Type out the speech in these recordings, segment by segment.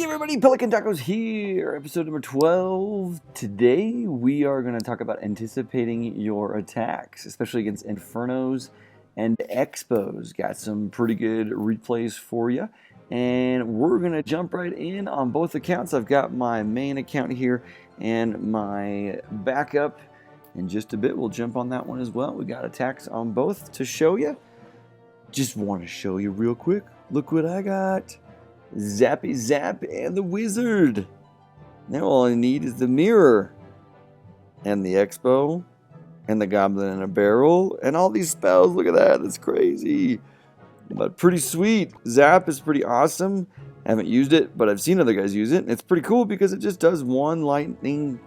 Hey everybody, Pelicantacos here, episode number 12. Today we are going to talk about anticipating your attacks, especially against Infernos and Expos. Got some pretty good replays for you, and we're going to jump right in on both accounts. I've got my main account here and my backup. In just a bit, we'll jump on that one as well. We got attacks on both to show you. Just want to show you real quick. Look what I got. Zappy Zap and the Wizard. Now all I need is the mirror and the Expo and the Goblin in a Barrel and all these spells. Look at that. That's crazy. But pretty sweet. Zap is pretty awesome. Haven't used it, but I've seen other guys use it. It's pretty cool because it just does one lightning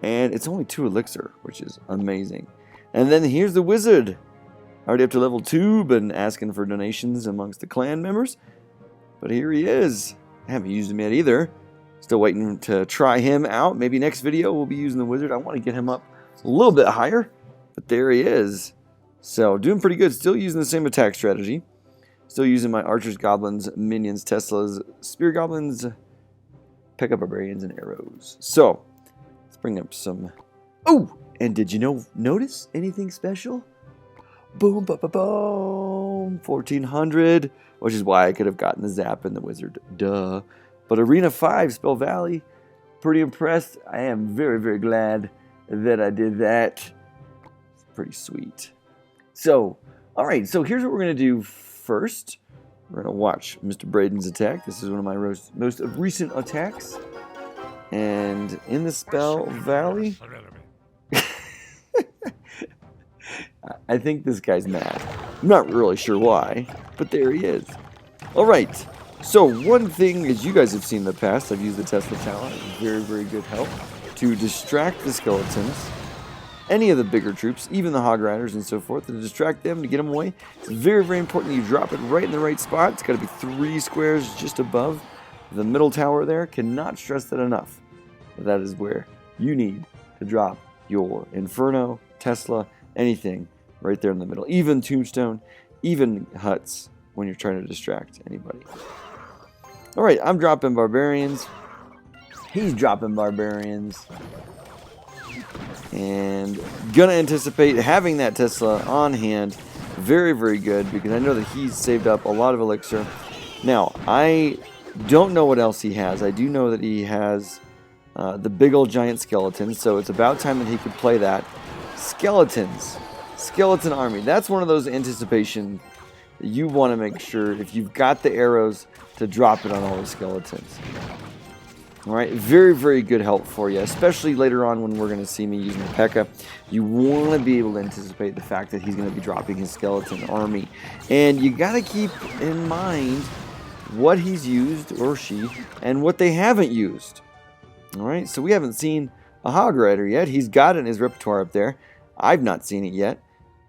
and it's only 2 elixir, which is amazing. And then here's the Wizard. Already up to level 2, been asking for donations amongst the clan members. But here he is. I haven't used him yet either. Still waiting to try him out. Maybe next video we'll be using the Wizard. I want to get him up a little bit higher. But there he is. So doing pretty good. Still using the same attack strategy. Still using my Archers, Goblins, Minions, Teslas, Spear Goblins, Pick Up Barbarians, and Arrows. So let's bring up some... Oh! And did you notice anything special? Boom, ba, ba, boom. 1400. Which is why I could have gotten the Zap and the Wizard. Duh. But Arena 5, Spell Valley. Pretty impressed. I am very, very glad that I did that. It's pretty sweet. So, alright. So here's what we're going to do first. We're going to watch Mr. Braden's attack. This is one of my most recent attacks. And in the Spell Valley... I think this guy's mad. I'm not really sure why, but there he is. Alright, so one thing, as you guys have seen in the past, I've used the Tesla talent, very, very good help, to distract the skeletons, any of the bigger troops, even the Hog Riders and so forth, to distract them, to get them away. It's very, very important you drop it right in the right spot. It's got to be 3 squares just above the middle tower there. Cannot stress that enough. That is where you need to drop your Inferno, Tesla, anything right there in the middle. Even Tombstone, even huts when you're trying to distract anybody. Alright, I'm dropping Barbarians. He's dropping Barbarians. And gonna anticipate having that Tesla on hand. Very, very good because I know that he's saved up a lot of elixir. Now, I don't know what else he has. I do know that he has the big old giant skeleton, so it's about time that he could play that. Skeletons. Skeleton army. That's one of those anticipation that you want to make sure, if you've got the arrows, to drop it on all the skeletons. Alright, very, very good help for you, especially later on when we're going to see me using the P.E.K.K.A. You want to be able to anticipate the fact that he's going to be dropping his skeleton army. And you got to keep in mind what he's used, or she, and what they haven't used. Alright, so we haven't seen a Hog Rider yet. He's got it in his repertoire up there. I've not seen it yet,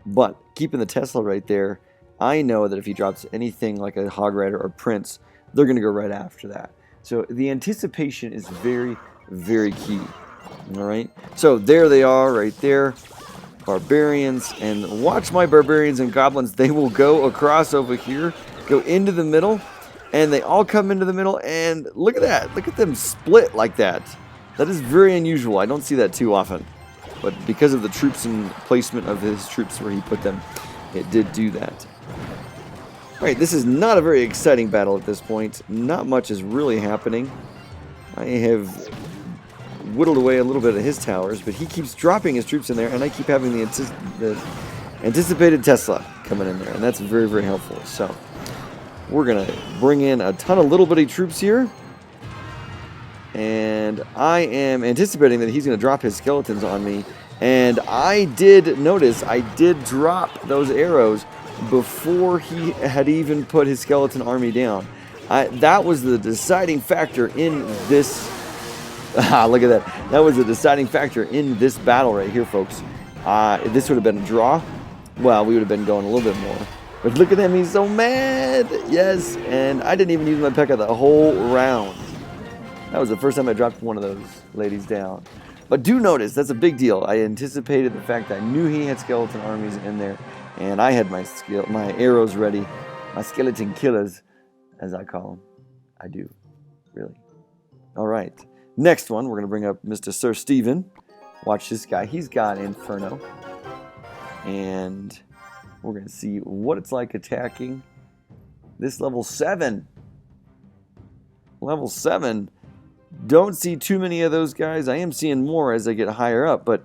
but keeping the Tesla right there, I know that if he drops anything like a Hog Rider or Prince, they're going to go right after that. So the anticipation is very, very key. All right, so there they are right there, Barbarians, and watch my Barbarians and Goblins. They will go across over here, go into the middle, and they all come into the middle, and look at that. Look at them split like that. That is very unusual. I don't see that too often. But because of the troops and placement of his troops where he put them, it did do that. Alright, this is not a very exciting battle at this point. Not much is really happening. I have whittled away a little bit of his towers, but he keeps dropping his troops in there, and I keep having the anticipated Tesla coming in there, and that's very, very helpful. So, we're going to bring in a ton of little bitty troops here. And I am anticipating that he's going to drop his skeletons on me. And I did notice, I did drop those arrows before he had even put his skeleton army down. That was the deciding factor in this. Look at that. That was the deciding factor in this battle right here, folks. If this would have been a draw, well, we would have been going a little bit more. But look at him, he's so mad. Yes, and I didn't even use my P.E.K.K.A. the whole round. That was the first time I dropped one of those ladies down. But do notice, that's a big deal. I anticipated the fact that I knew he had skeleton armies in there, and I had my arrows ready, my skeleton killers, as I call them. I do, really. All right. Next one, we're going to bring up Mr. Sir Steven. Watch this guy. He's got Inferno. And we're going to see what it's like attacking this level 7. Level 7. Don't see too many of those guys. I am seeing more as I get higher up, but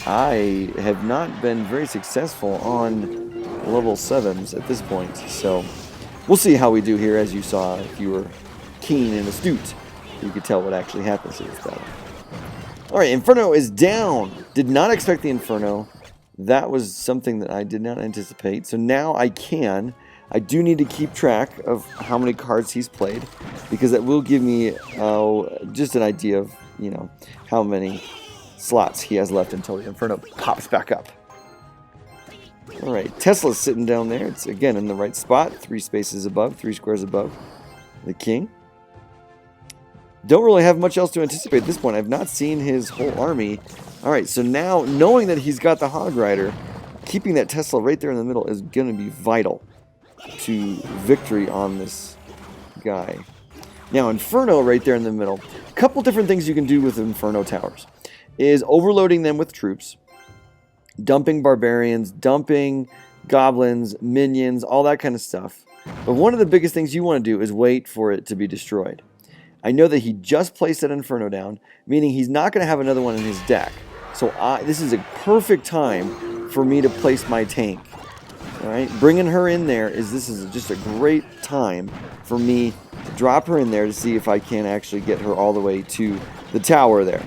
I have not been very successful on level 7s at this point. So we'll see how we do here. As you saw, if you were keen and astute, you could tell what actually happens in this battle. Alright, Inferno is down. Did not expect the Inferno. That was something that I did not anticipate. So now I can. I do need to keep track of how many cards he's played, because that will give me just an idea of, you know, how many slots he has left until the Inferno pops back up. Alright, Tesla's sitting down there. It's again in the right spot. 3 spaces above, 3 squares above the king. Don't really have much else to anticipate at this point. I've not seen his whole army. Alright, so now, knowing that he's got the Hog Rider, keeping that Tesla right there in the middle is going to be vital to victory on this guy. Now, Inferno right there in the middle. A couple different things you can do with Inferno towers is overloading them with troops, dumping barbarians, dumping goblins, minions, all that kind of stuff. But one of the biggest things you want to do is wait for it to be destroyed. I know that he just placed that Inferno down, meaning he's not going to have another one in his deck. So this is a perfect time for me to place my tank. All right, bringing her in there this is just a great time for me to drop her in there to see if I can actually get her all the way to the tower there.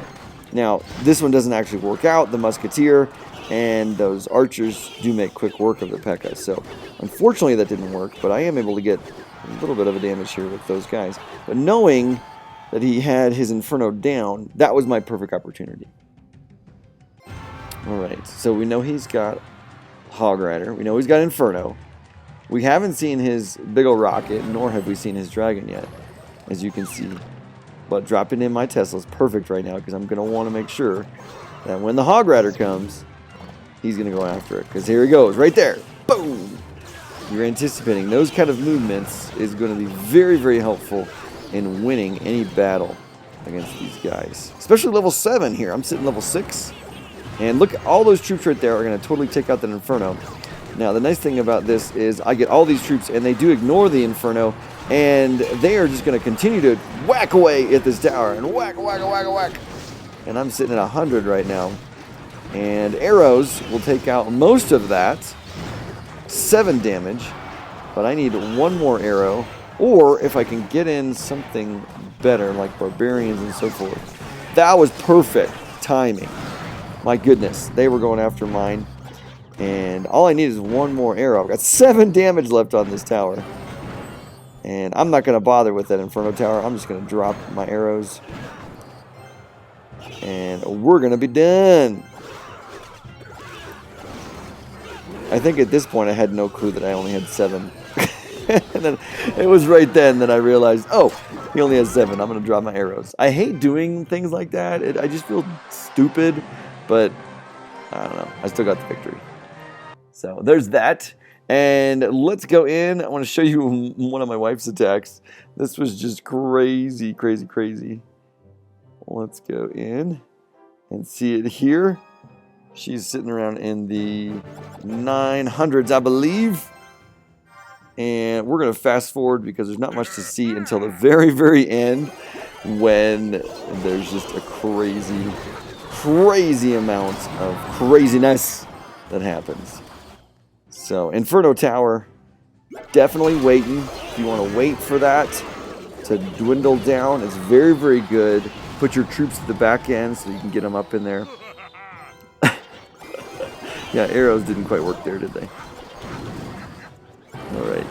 Now, this one doesn't actually work out. The Musketeer and those archers do make quick work of the P.E.K.K.A. So, unfortunately, that didn't work, but I am able to get a little bit of a damage here with those guys. But knowing that he had his Inferno down, that was my perfect opportunity. Alright, so we know he's got Hog Rider. We know he's got Inferno. We haven't seen his big ol' rocket, nor have we seen his dragon yet, as you can see. But dropping in my Tesla is perfect right now, because I'm going to want to make sure that when the Hog Rider comes, he's going to go after it. Because here he goes, right there. Boom! You're anticipating those kind of movements is going to be very, very helpful in winning any battle against these guys. Especially level 7 here. I'm sitting level 6. And look, all those troops right there are going to totally take out that Inferno. Now, the nice thing about this is I get all these troops, and they do ignore the Inferno, and they are just going to continue to whack away at this tower. And whack, whack, whack, whack. And I'm sitting at 100 right now. And arrows will take out most of that. 7 damage. But I need one more arrow. Or if I can get in something better, like barbarians and so forth. That was perfect timing. My goodness, they were going after mine. And all I need is one more arrow. I've got 7 damage left on this tower. And I'm not going to bother with that Inferno tower. I'm just going to drop my arrows. And we're going to be done. I think at this point I had no clue that I only had 7. And then it was right then that I realized, oh, he only has 7. I'm going to drop my arrows. I hate doing things like that. I just feel stupid. But, I don't know. I still got the victory. So, there's that. And let's go in. I want to show you one of my wife's attacks. This was just crazy, crazy, crazy. Let's go in and see it here. She's sitting around in the 900s, I believe. And we're going to fast forward because there's not much to see until the very, very end when there's just a crazy, crazy amount of craziness that happens. So, Inferno Tower, definitely waiting. If you want to wait for that to dwindle down, it's very, very good. Put your troops at the back end so you can get them up in there. Yeah, arrows didn't quite work there, did they? Alright.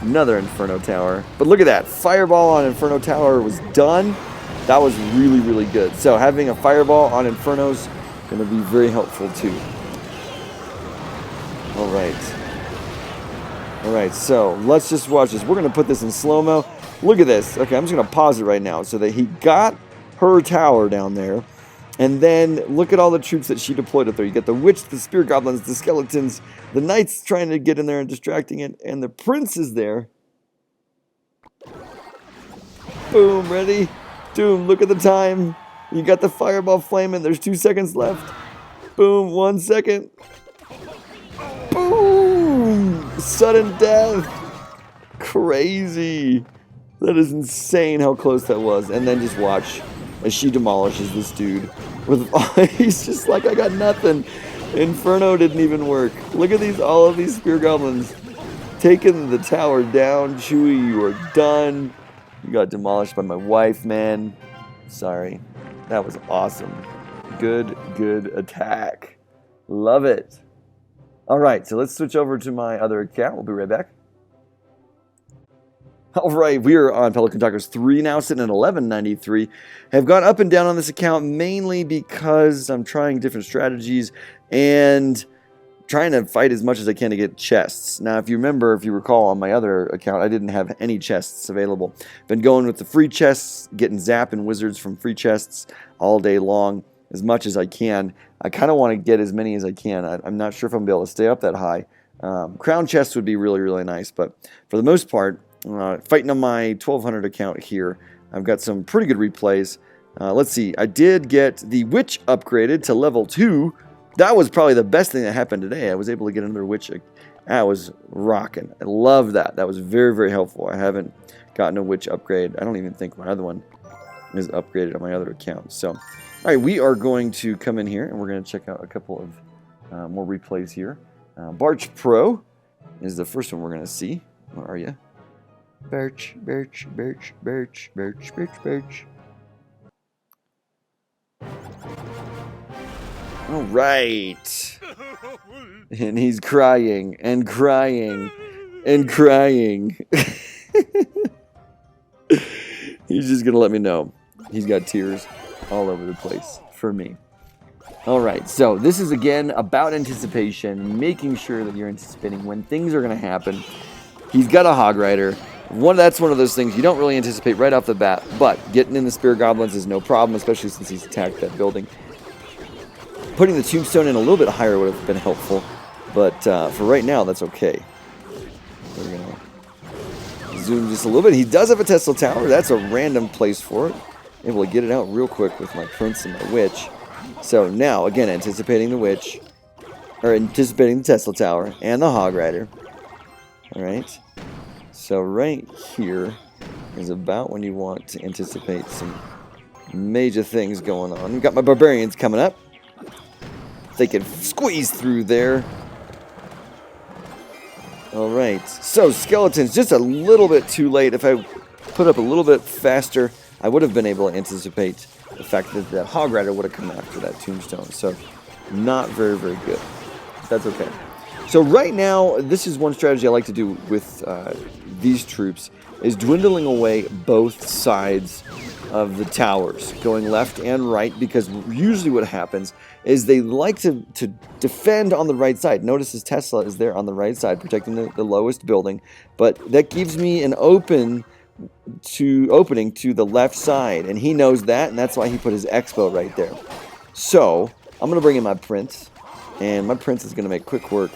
Another Inferno Tower. But look at that. Fireball on Inferno Tower was done. That was really, really good. So having a fireball on Inferno's going to be very helpful too. Alright. Alright, so let's just watch this. We're going to put this in slow-mo. Look at this. Okay, I'm just going to pause it right now so that he got her tower down there. And then look at all the troops that she deployed up there. You got the witch, the spear goblins, the skeletons, the knights trying to get in there and distracting it, and the prince is there. Boom, ready? Doom, look at the time. You got the fireball flaming. There's 2 seconds left. Boom, 1 second. Boom! Sudden death. Crazy. That is insane how close that was. And then just watch as she demolishes this dude. He's just like, I got nothing. Inferno didn't even work. Look at all of these spear goblins taking the tower down. Chewie, you are done. You got demolished by my wife, man. Sorry. That was awesome. Good attack. Love it. All right, so let's switch over to my other account. We'll be right back. All right, we are on Pelicantacos 3 now, sitting at 1193. Have gone up and down on this account mainly because I'm trying different strategies and trying to fight as much as I can to get chests. Now, if you recall, on my other account, I didn't have any chests available. Been going with the free chests, getting zapping wizards from free chests all day long as much as I can. I kind of want to get as many as I can. I'm not sure if I'm going to be able to stay up that high. Crown chests would be really, really nice, but for the most part, fighting on my 1200 account here, I've got some pretty good replays. Let's see, I did get the witch upgraded to level 2. That was probably the best thing that happened today. I was able to get another witch. That was rocking. I love that. That was very, very helpful. I haven't gotten a witch upgrade. I don't even think my other one is upgraded on my other account. So, all right, we are going to come in here and we're going to check out a couple of more replays here. Barch Pro is the first one we're going to see. Where are you? Birch. All right. And he's crying and crying and crying. He's just going to let me know. He's got tears all over the place for me. All right, so this is, again, about anticipation, making sure that you're anticipating when things are going to happen. He's got a Hog Rider. That's one of those things you don't really anticipate right off the bat, but getting in the Spear Goblins is no problem, especially since he's attacked that building. Putting the Tombstone in a little bit higher would have been helpful, but for right now, that's okay. We're going to zoom just a little bit. He does have a Tesla Tower. That's a random place for it. Able to get it out real quick with my Prince and my Witch. So now, again, anticipating the Witch, or anticipating the Tesla Tower and the Hog Rider. All right. So right here is about when you want to anticipate some major things going on. We've got my Barbarians coming up. They can squeeze through there. All right. So Skeletons, just a little bit too late. If I put up a little bit faster, I would have been able to anticipate the fact that that Hog Rider would have come after that Tombstone. So not very, very good. That's okay. So right now, this is one strategy I like to do with these troops, is dwindling away both sides of the towers, going left and right, because usually what happens is they like to defend on the right side. Notice his Tesla is there on the right side, protecting the lowest building, but that gives me an opening to the left side, and he knows that, and that's why he put his Expo right there. So I'm going to bring in my Prince, and my Prince is going to make quick work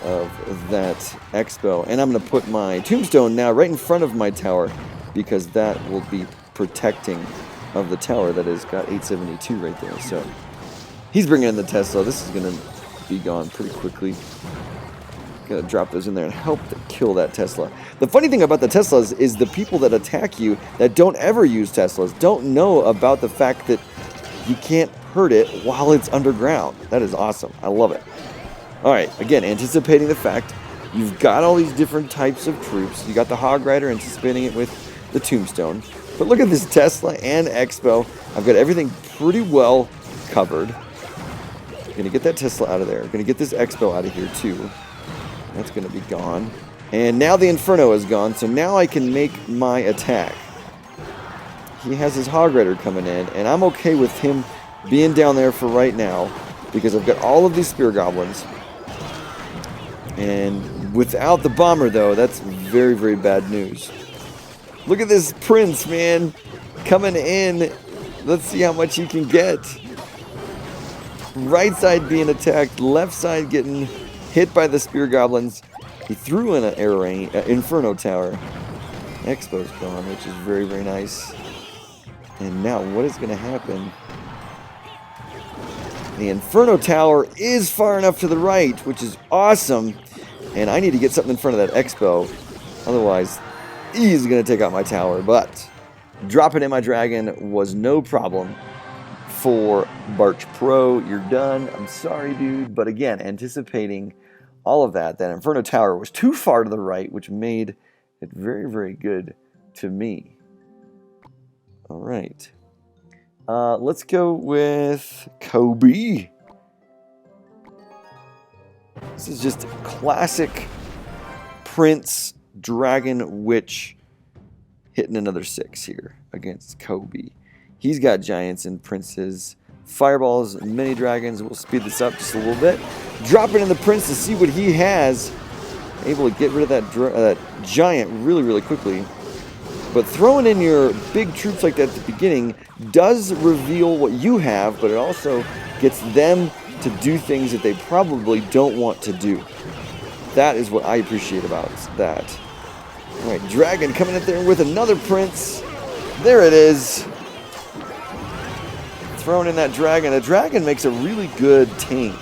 of that Expo, and I'm going to put my Tombstone now right in front of my tower, because that will be protecting of the tower that has got 872 right there. So he's bringing in the Tesla. This is going to be gone pretty quickly. Gonna drop those in there and help to kill that Tesla. The funny thing about the Teslas is the people that attack you that don't ever use Teslas don't know about the fact that you can't hurt it while it's underground. That is awesome. I love it. All right, again, anticipating the fact you've got all these different types of troops. You got the Hog Rider, anticipating it with the Tombstone. But look at this Tesla and Expo. I've got everything pretty well covered. Gonna get that Tesla out of there. Gonna get this Expo out of here too. That's gonna be gone. And now the Inferno is gone, so now I can make my attack. He has his Hog Rider coming in, and I'm okay with him being down there for right now, because I've got all of these Spear Goblins. And without the Bomber, though, that's very, very bad news. Look at this Prince, man, coming in. Let's see how much he can get. Right side being attacked, left side getting hit by the Spear Goblins. He threw in an air rain, Inferno Tower. Expo's gone, which is very, very nice. And now what is going to happen? The Inferno Tower is far enough to the right, which is awesome. And I need to get something in front of that Expo. Otherwise, he's going to take out my tower. But dropping in my dragon was no problem for Barch Pro. You're done. I'm sorry, dude. But again, anticipating all of that Inferno Tower was too far to the right, which made it very, very good to me. All right. Let's go with Kobe. This is just classic Prince Dragon Witch hitting another 6 here against Kobe. He's got giants and princes, fireballs, and mini dragons. We'll speed this up just a little bit. Dropping in the prince to see what he has. Able to get rid of that giant really, really quickly. But throwing in your big troops like that at the beginning does reveal what you have, but it also gets them to do things that they probably don't want to do. That is what I appreciate about that. All right, dragon coming in there with another prince. There it is. Throwing in that dragon. A dragon makes a really good tank.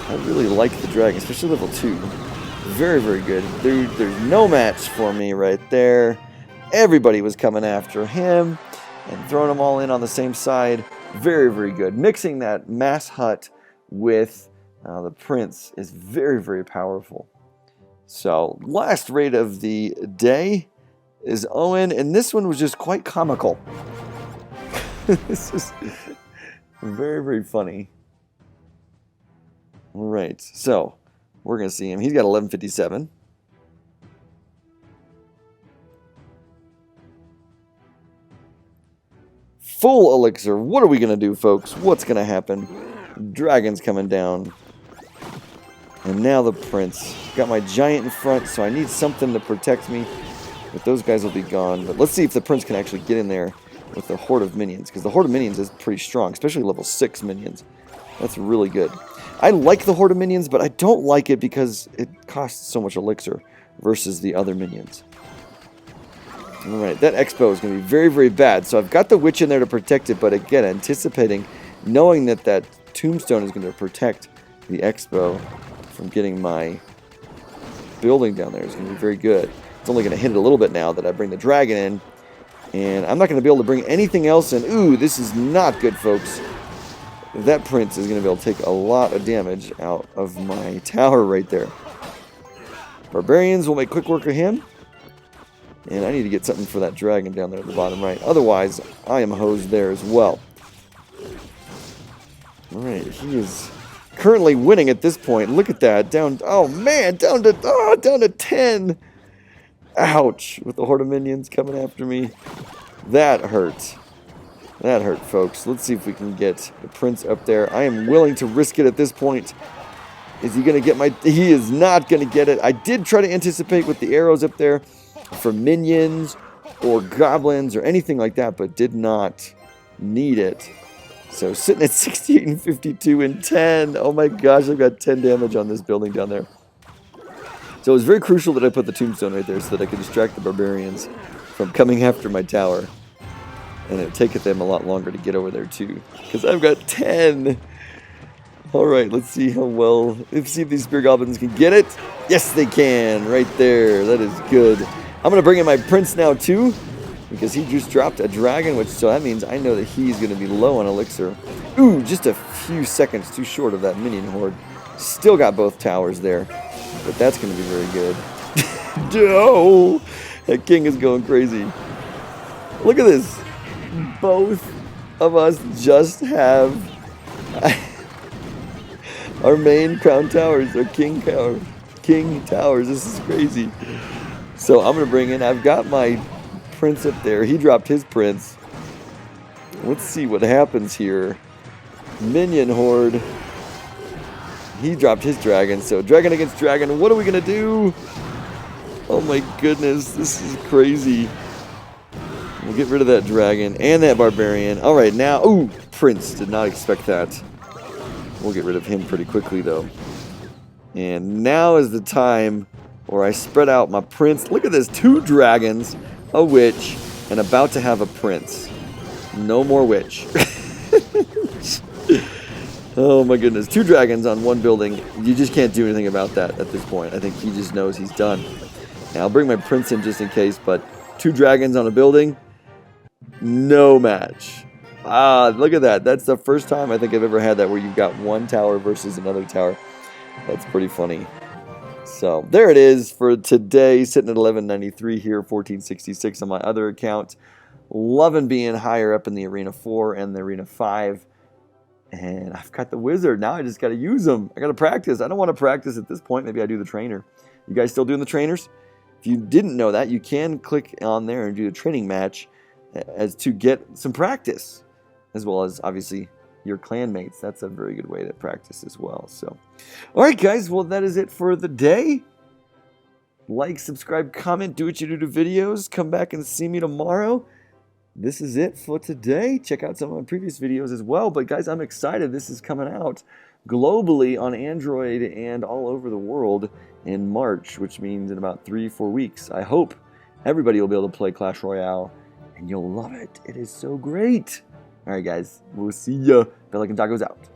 I really like the dragon, especially level 2. Very, very good. There's no match for me right there. Everybody was coming after him and throwing them all in on the same side. Very, very good. Mixing that mass hut with the prince is very, very powerful. So, last raid of the day is Owen, and this one was just quite comical. This is very, very funny. All right, so we're going to see him. He's got 1157. Full elixir. What are we going to do, folks? What's going to happen? Dragon's coming down. And now the prince. Got my giant in front, so I need something to protect me. But those guys will be gone. But let's see if the prince can actually get in there with the horde of minions. Because the horde of minions is pretty strong, especially level 6 minions. That's really good. I like the horde of minions, but I don't like it because it costs so much elixir versus the other minions. Alright, that Expo is going to be very, very bad. So I've got the witch in there to protect it, but again, anticipating, knowing that that tombstone is going to protect the Expo from getting my building down there is going to be very good. It's only going to hit it a little bit now that I bring the dragon in. And I'm not going to be able to bring anything else in. Ooh, this is not good, folks. That prince is going to be able to take a lot of damage out of my tower right there. Barbarians will make quick work of him. And I need to get something for that dragon down there at the bottom right. Otherwise, I am hosed there as well. Alright, he is currently winning at this point. Look at that. Down, oh man, down to 10. Ouch, with the horde of minions coming after me. That hurt. That hurt, folks. Let's see if we can get the prince up there. I am willing to risk it at this point. Is he going to get my... He is not going to get it. I did try to anticipate with the arrows up there for minions or goblins or anything like that, but did not need it. So sitting at 68 and 52 and 10. Oh my gosh, I've got 10 damage on this building down there. So it was very crucial that I put the tombstone right there so that I could distract the barbarians from coming after my tower. And it would take them a lot longer to get over there too, because I've got 10. Alright, let's see how well... Let's see if these spear goblins can get it. Yes, they can. Right there. That is good. I'm going to bring in my prince now too, because he just dropped a dragon, which so that means I know that he's going to be low on elixir. Ooh, just a few seconds too short of that minion horde. Still got both towers there, but that's going to be very good. No! That king is going crazy. Look at this. Both of us just have our main crown towers, our king towers. This is crazy. So I'm going to bring in, I've got my prince up there. He dropped his prince. Let's see what happens here. Minion horde. He dropped his dragon. So dragon against dragon. What are we going to do? Oh my goodness. This is crazy. We'll get rid of that dragon and that barbarian. All right, now, ooh, prince. Did not expect that. We'll get rid of him pretty quickly, though. And now is the time where I spread out my prince. Look at this, 2 dragons, a witch, and about to have a prince. No more witch. Oh my goodness. 2 dragons on 1 building. You just can't do anything about that at this point. I think he just knows he's done. Now, I'll bring my prince in just in case, but 2 dragons on a building, no match. Ah, look at that. That's the first time I think I've ever had that where you've got 1 tower versus another tower. That's pretty funny. So, there it is for today. Sitting at 1193 here, 1466 on my other account. Loving being higher up in the Arena 4 and the Arena 5. And I've got the wizard. Now I just got to use them. I got to practice. I don't want to practice at this point. Maybe I do the trainer. You guys still doing the trainers? If you didn't know that, you can click on there and do the training match as to get some practice, as well as obviously your clanmates. That's a very good way to practice as well. So, all right, guys. Well, that is it for the day. Like, subscribe, comment, do what you do to videos. Come back and see me tomorrow. This is it for today. Check out some of my previous videos as well. But guys, I'm excited. This is coming out globally on Android and all over the world in March, which means in about 3-4 weeks. I hope everybody will be able to play Clash Royale, and you'll love it. It is so great. All right, guys. We'll see ya. Pelicantacos out.